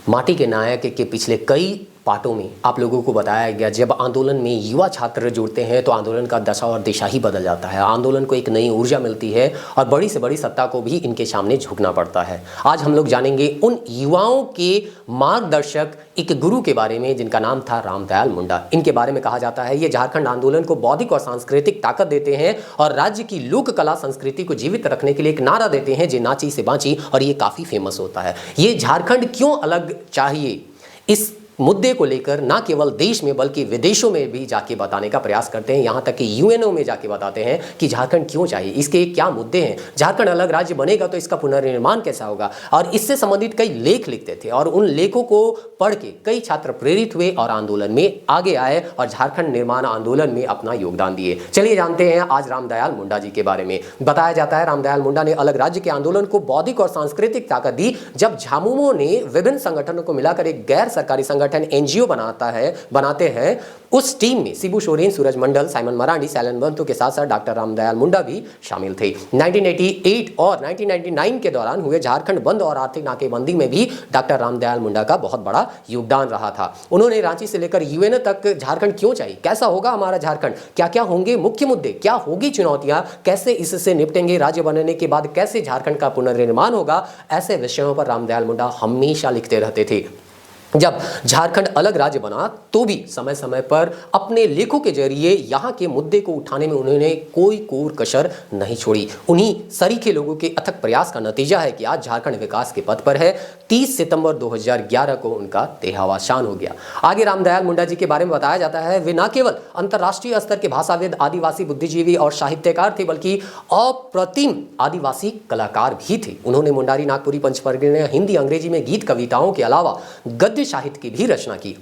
माटी के नायक के पिछले कई पार्टों में आप लोगों को बताया गया, जब आंदोलन में युवा छात्र जुड़ते हैं तो आंदोलन का दशा और दिशा ही बदल जाता है। आंदोलन को एक नई ऊर्जा मिलती है और बड़ी से बड़ी सत्ता को भी इनके सामने झुकना पड़ता है। आज हम लोग जानेंगे उन युवाओं के मार्गदर्शक, एक गुरु के बारे में जिनका नाम था रामदयाल मुंडा। इनके बारे में कहा जाता है ये झारखंड आंदोलन को बौद्धिक और सांस्कृतिक ताकत देते हैं और राज्य की लोक कला संस्कृति को जीवित रखने के लिए एक नारा देते हैं, जे नाची से बांची, और ये काफ़ी फेमस होता है। ये झारखंड क्यों अलग चाहिए, इस मुद्दे को लेकर ना केवल देश में बल्कि विदेशों में भी जाके बताने का प्रयास करते हैं। यहाँ तक कि यूएनओ में जाके बताते हैं कि झारखंड क्यों चाहिए, इसके क्या मुद्दे हैं, झारखंड अलग राज्य बनेगा तो इसका पुनर्निर्माण कैसा होगा, और इससे संबंधित कई लेख लिखते थे। और उन लेखों को पढ़ के कई छात्र प्रेरित हुए और आंदोलन में आगे आए और झारखंड निर्माण आंदोलन में अपना योगदान दिए। चलिए जानते हैं आज रामदयाल मुंडा जी के बारे में। बताया जाता है रामदयाल मुंडा ने अलग राज्य के आंदोलन को बौद्धिक और सांस्कृतिक ताकत दी जब झामुमो ने विभिन्न संगठनों को मिलाकर एक गैर सरकारी संगठन एनजीओ बनाते हैं। उस टीम में शिबू सोरेन, सूरज मंडल, साइमन मरांडी, सैलन बंतु के साथ साथ डॉक्टर रामदयाल मुंडा भी शामिल थे। 1988 और 1999 के दौरान हुए झारखंड बंद और आर्थिक नाकेबंदी में भी डॉक्टर रामदयाल मुंडा का बहुत बड़ा योगदान रहा था। उन्होंने रांची से लेकर यूएन तक झारखंड क्यों चाहिए, कैसा होगा हमारा झारखंड, क्या क्या होंगे मुख्य मुद्दे, क्या होगी चुनौतियां, कैसे इससे निपटेंगे, राज्य बनने के बाद कैसे झारखंड का पुनर्निर्माण होगा, ऐसे विषयों पर रामदयाल मुंडा हमेशा लिखते रहते थे। जब झारखंड अलग राज्य बना तो भी समय समय पर अपने लेखों के जरिए यहाँ के मुद्दे को उठाने में उन्होंने कोई कोर कसर नहीं छोड़ी। उन्हीं सरीखे लोगों के अथक प्रयास का नतीजा है कि आज झारखंड विकास के पथ पर है। 30 सितंबर 2011 को उनका देहावसान हो गया। आगे रामदयाल मुंडा जी के बारे में बताया जाता है वे न केवल अंतर्राष्ट्रीय स्तर के भाषाविद, आदिवासी बुद्धिजीवी और साहित्यकार थे, बल्कि अप्रतिम आदिवासी कलाकार भी थे। उन्होंने मुंडारी, नागपुरी, पंचपर्गीय, हिंदी, अंग्रेजी में गीत कविताओं के अलावा गद्य साहित्य की भी रचना की।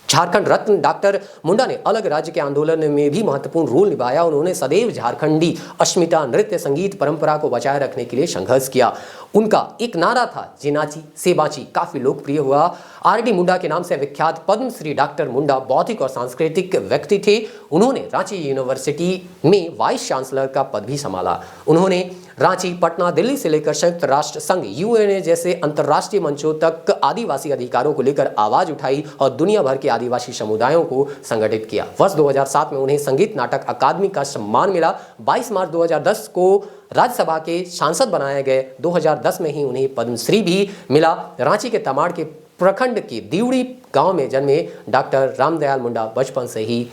झारखंड रत्न डॉक्टर मुंडा ने अलग राज्य के आंदोलन में भी महत्वपूर्ण रोल निभाया। उन्होंने सदैव झारखंडी अस्मिता, नृत्य, संगीत परंपरा को बचाए रखने के लिए संघर्ष किया। उनका एक नारा था, जे नाची से बांची, काफी लोकप्रिय हुआ। आरडी मुंडा के नाम से विख्यात पद्मश्री डॉक्टर मुंडा बौद्धिक और सांस्कृतिक व्यक्ति थे। उन्होंने रांची यूनिवर्सिटी में वाइस चांसलर का पद भी संभाला। उन्होंने रांची, पटना, दिल्ली से लेकर संयुक्त राष्ट्र संघ यूएनए जैसे अंतर्राष्ट्रीय मंचों तक आदिवासी अधिकारों को लेकर आवाज उठाई और दुनिया भर के आदिवासी समुदायों को संगठित किया। वर्ष 2007 में उन्हें संगीत नाटक अकादमी का सम्मान मिला। 22 मार्च 2010 को राज्यसभा के सांसद बनाए गए। 2010 में ही उन्हें पद्मश्री भी मिला। रांची के तमाड़ के प्रखंड के दिवड़ी गांव में जन्मे डॉक्टर रामदयाल मुंडा बचपन से ही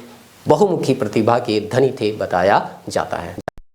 बहुमुखी प्रतिभा के धनी थे, बताया जाता है।